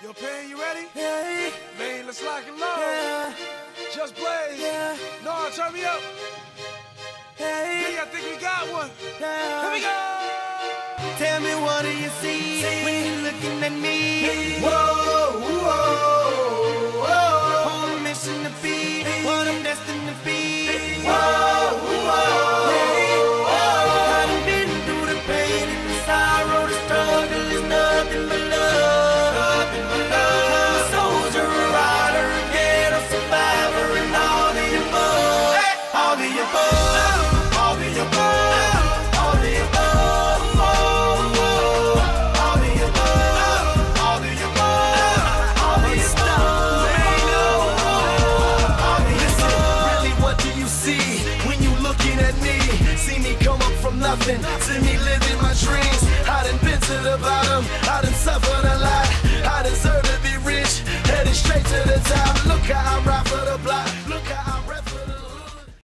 Yo, Pain, you ready? Yeah. Man, let's lock and load. Yeah. Just Blaze. Yeah. No, turn me up. Hey. I think we got one. Yeah. Here we go. Tell me, what do you see when you're looking at me? Whoa, whoa, whoa. On a mission to be what I'm destined to be. Whoa, whoa. I done been through the pain and the sorrow, the struggle is nothing but love. I'm a soldier, a rider, a ghetto survivor, and all the above. All the above. All the above. All the above. All the above. All the above. All the above. Listen, really, what do you see when you looking at me? See me come up from nothing, see me living my dreams. I done been to the bottom, I done suffered a lot. I deserve to be rich, headed straight to the top. Look how I ride for the block.